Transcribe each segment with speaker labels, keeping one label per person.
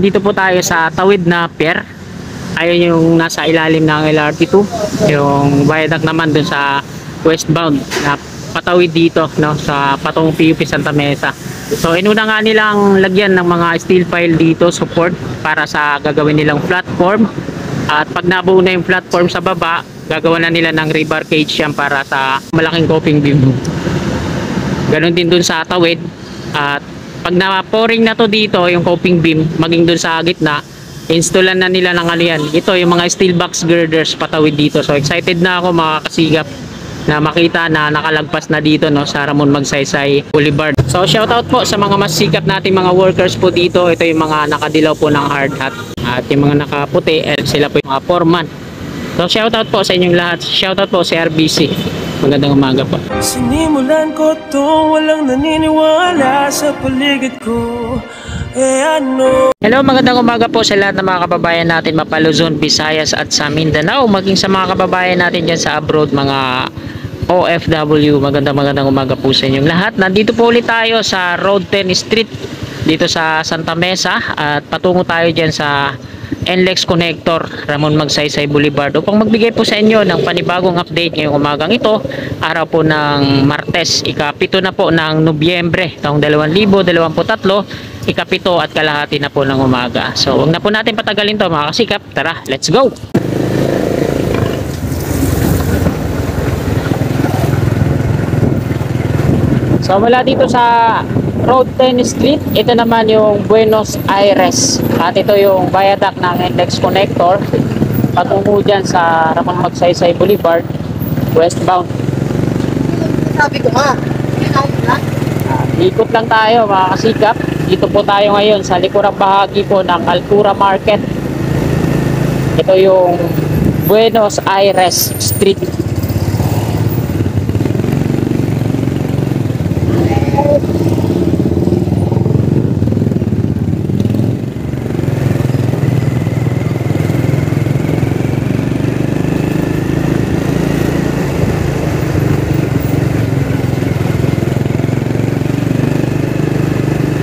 Speaker 1: Dito po tayo sa tawid na pier. Ayun yung nasa ilalim ng LRT2. Yung viaduct naman dun sa westbound na patawid dito, no, sa patungong PUP Santa Mesa. So inuna nga nilang lagyan ng mga steel pile dito, support para sa gagawin nilang platform. At pag nabuo na yung platform sa baba, gagawa na nila ng rebar cage yan para sa malaking coping beam. Ganon din dun sa tawid. At pag na-pouring na to dito, yung coping beam, maging dun sa gitna, installan na nila ng ano yan. Ito yung mga steel box girders patawid dito. So excited na ako mga kasigap na makita na nakalagpas na dito, no, sa Ramon Magsaysay Boulevard. So shoutout po sa mga mas sikat nating mga workers po dito. Ito yung mga nakadilaw po ng hard hat at yung mga nakaputi, sila po yung mga foreman. So shoutout po sa inyong lahat. Shoutout po sa RBC. Magandang umaga po.
Speaker 2: Sinimulan ko to, walang naniniwala sa paligid ko.
Speaker 1: Hello, magandang umaga po sa lahat ng mga kababayan natin mapa Luzon, Visayas at sa Mindanao, maging sa mga kababayan natin dyan sa abroad, mga OFW. Magandang umaga po sa inyong lahat. Nandito po ulit tayo sa Road 10 Street dito sa Santa Mesa at patungo tayo dyan sa NLEX Connector, Ramon Magsaysay Boulevard, upang magbigay po sa inyo ng panibagong update ngayong umagang ito, araw po ng Martes, ika-7 na po ng Nobyembre taong 2023, ika-7 at kalahati na po ng umaga. So huwag na po natin patagalin to mga kasikap, tara, let's go! So mula dito sa Road 10 Street, ito naman yung Buenos Aires at ito yung viaduct ng NLEX Connector patungo dyan sa Ramon Magsaysay Boulevard westbound.
Speaker 3: Sabi ko nga,
Speaker 1: Ikot lang tayo mga kasikap. Dito po tayo ngayon sa likurang bahagi po ng Altura Market. Ito yung Buenos Aires Street.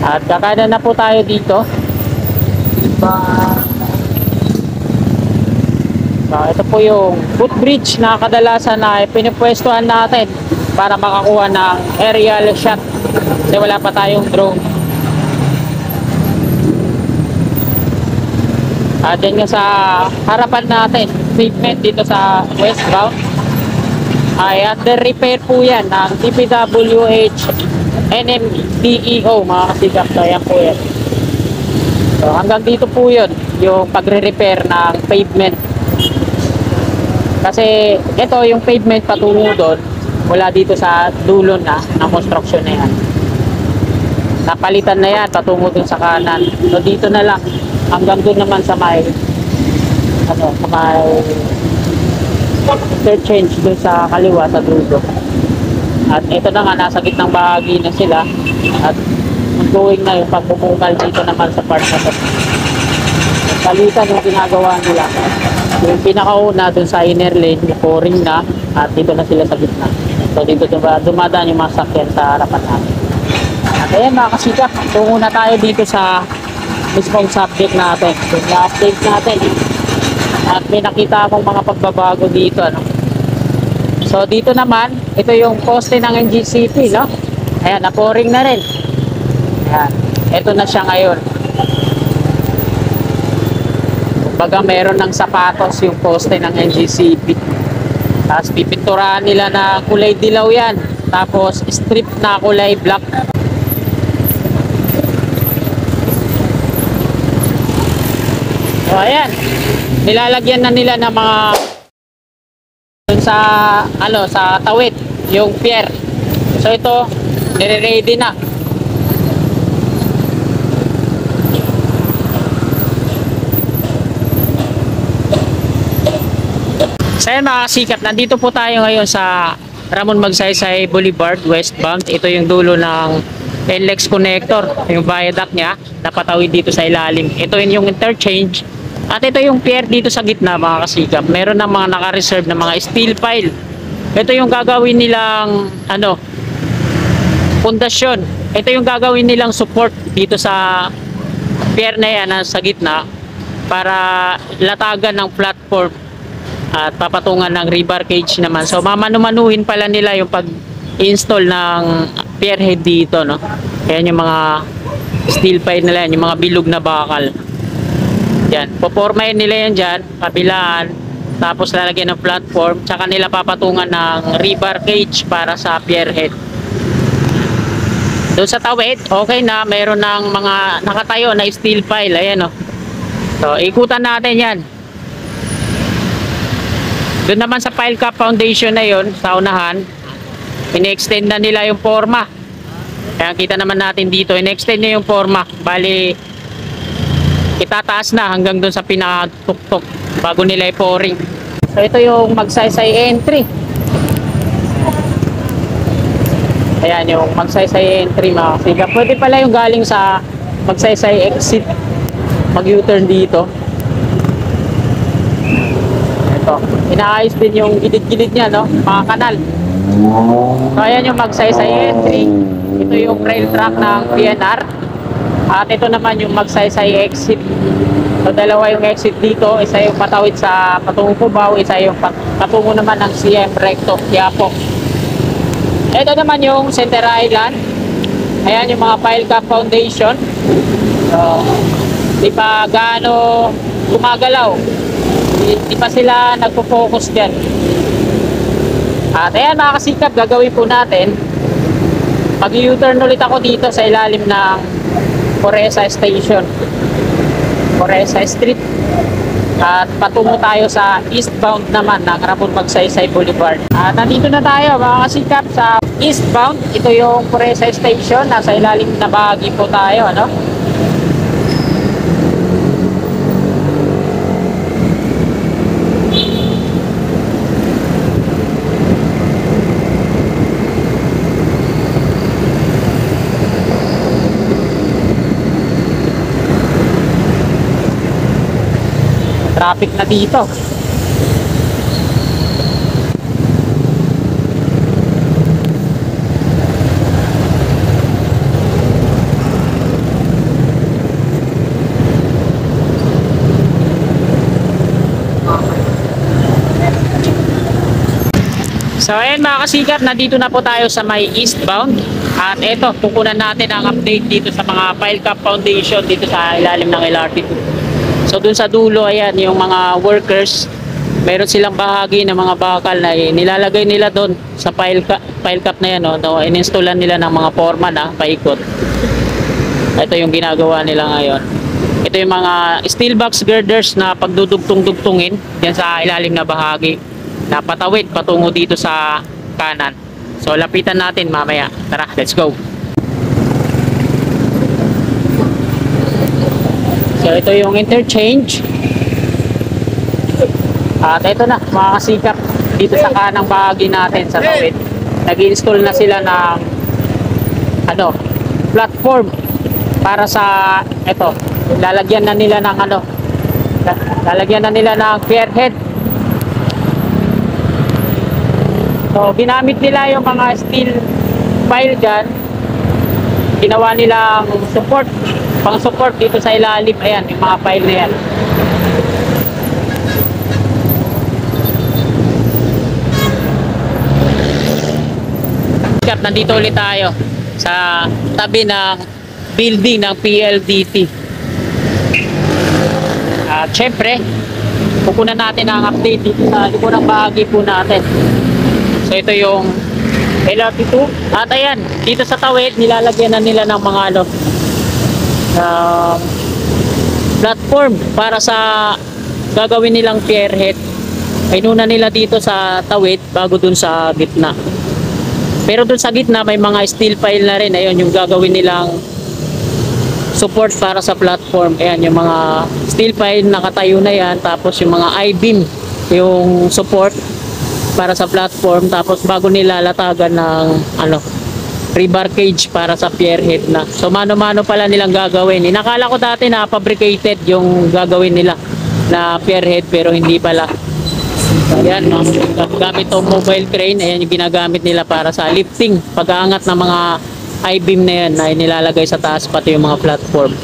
Speaker 1: At kakanan na po tayo dito. So, ito po yung footbridge na kadalasan na pinipwestuhan natin para makakuha ng aerial shot kasi wala pa tayong drone. At yan nga sa harapan natin, pavement dito sa westbound ay under repair po yan ng DPWH NMDEO mga kasigap. So yan po yan. So hanggang dito po yun yung pagre-repair ng pavement, kasi ito yung pavement patungo doon, wala dito sa dulo na ng construction na yan, napalitan na yan patungo doon sa kanan. So dito na lang hanggang doon naman sa may sa may interchange doon sa kaliwa sa dulo. At ito na nga, nasa gitnang bahagi na sila at ongoing na yung pagbubungal dito naman sa part na ito. Palitan yung ginagawa nila. Yung pinakauna dun sa inner lane, pouring na at dito na sila sa gitna. So dito dumadaan yung mga sakyan sa harapan natin. At ayan mga kasikap, tungo na tayo dito sa mismong subject natin. So na-update natin. At may nakita akong mga pagbabago dito, ano. So dito naman, ito yung poste ng NGCP, no? Ayan, na-pouring na rin. Ayan, ito na siya ngayon. Baga meron ng sapatos yung poste ng NGCP. Tapos pipinturahan nila na kulay dilaw yan. Tapos strip na kulay black. So ayan, nilalagyan na nila ng mga dun sa sa tawid yung pier. So ito nire-ready na. So ayan mga kasikap, nandito po tayo ngayon sa Ramon Magsaysay Boulevard westbound. Ito yung dulo ng NLEX Connector, yung viaduct niya napatawid dito sa ilalim. Ito yung interchange. At ito yung pier dito sa gitna mga kasikap. Meron ng mga naka-reserve na mga steel pile. Ito yung gagawin nilang pundasyon. Ito yung gagawin nilang support dito sa pier na yan sa gitna para latagan ng platform at papatungan ng rebar cage naman. So mamanu-manuhin pala nila yung pag-install ng pier head dito, no? Ayan yung mga steel pipe nila yan, yung mga bilog na bakal. Yan, popormahin nila yan dyan, kabilaan, tapos lalagyan ng platform, tsaka nila papatungan ng rebar cage para sa pier head. Doon sa tawid, okay na, mayroon ng mga nakatayo na steel pile, ayan o. So, ikutan natin yan. Doon naman sa pile cap foundation na yon, sa unahan, in-extend na nila yung forma. Kaya kita naman natin dito, in-extend na yung forma. Bali, itataas na hanggang doon sa pinakatuktok bago nila i-pouring. So ito yung magsaysay entry. Ayan yung magsaysay entry mga kasiga. Pwede pala yung galing sa magsaysay exit, mag U-turn dito. Ito, inaayos din yung gilid-gilid niya, no? Mga kanal. So ayan yung magsaysay entry. Ito yung rail track ng PNR. At ito naman yung magsaysay exit. So dalawa yung exit dito, isa yung patawid sa patungong Cubao, isa yung patungo naman ng CM Recto, Quiapo. Ito naman yung Center Island. Ayan yung mga pile cap foundation. So, di pa gaano gumagalaw. Di pa sila nagpo-focus dyan. At ayan mga kasikap, gagawin po natin. Mag-U-turn ulit ako dito sa ilalim ng Coresa Station, Coresa Street, at patungo tayo sa eastbound naman ng Ramon Magsaysay Boulevard. At nandito na tayo mga kasikap sa eastbound. Ito yung Coresa Station, nasa ilalim na bahagi po tayo, ano? Traffic na dito. So ayan mga kasikap, nandito na po tayo sa may eastbound. At eto, tukunan natin ang update dito sa mga pile cap foundation dito sa ilalim ng LRT2. So dun sa dulo, ayan, yung mga workers, meron silang bahagi ng mga bakal na nilalagay nila doon sa pile cap na yan, no? In-installan nila ng mga foreman na paikot. Ito yung ginagawa nila ngayon. Ito yung mga steel box girders na pagdudugtong-dugtungin yan sa ilalim na bahagi na patawid patungo dito sa kanan. So lapitan natin mamaya. Tara, let's go. So ito yung interchange. At ito na mga kasikap, dito sa kanang bahagi natin sa tawid, nag-install na sila ng platform para sa ito. Lalagyan na nila ng lalagyan na nila ng pier head. So ginamit nila yung mga steel pile dyan, ginawa nilang support, pang support dito sa ilalim. Ayan yung mga pile na yan. Nandito ulit tayo sa tabi ng building ng PLDT. At syempre, kukunan natin ang update dito sa lipunang bahagi po natin. So ito yung LRT2. At ayan, dito sa tawid, nilalagyan na nila ng mga platform para sa gagawin nilang pier head. Inuna nila dito sa tawid bago dun sa gitna. Pero dun sa gitna may mga steel pile na rin. Ayun yung gagawin nilang support para sa platform. Ayan yung mga steel pile nakatayo na yan. Tapos yung mga I-beam yung support para sa platform. Tapos bago nila latagan ng rebar cage para sa pier head na. So mano-mano pala nilang gagawin. Inakala ko dati na fabricated yung gagawin nila na pier head, pero hindi pala. Ayan, gamit itong mobile crane. Ayan yung ginagamit nila para sa lifting, pag-aangat ng mga I-beam na yan na nilalagay sa taas, pati yung mga platform.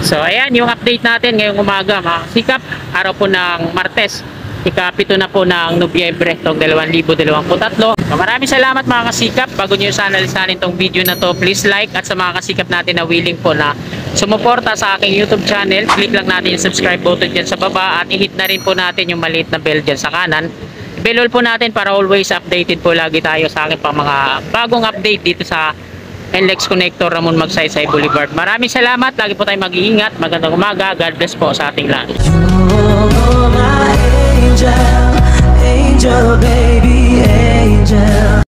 Speaker 1: So ayan yung update natin ngayong umaga mga kasikap, araw po ng Martes, ika-7 na po ng Nobyembre itong 2023. So maraming salamat mga kasikap. Bago nyo sana lisanin itong video na to, please like, at sa mga kasikap natin na willing po na sumuporta sa aking YouTube channel, click lang natin yung subscribe button dyan sa baba at i-hit na rin po natin yung maliit na bell dyan sa kanan. I-bell all po natin para always updated po lagi tayo sa aking pang mga bagong update dito sa NLEX Connector Ramon Magsaysay Boulevard. Maraming salamat, lagi po tayong mag-iingat, magandang umaga, God bless po sa ating lahat.
Speaker 2: You're my angel, angel baby, angel.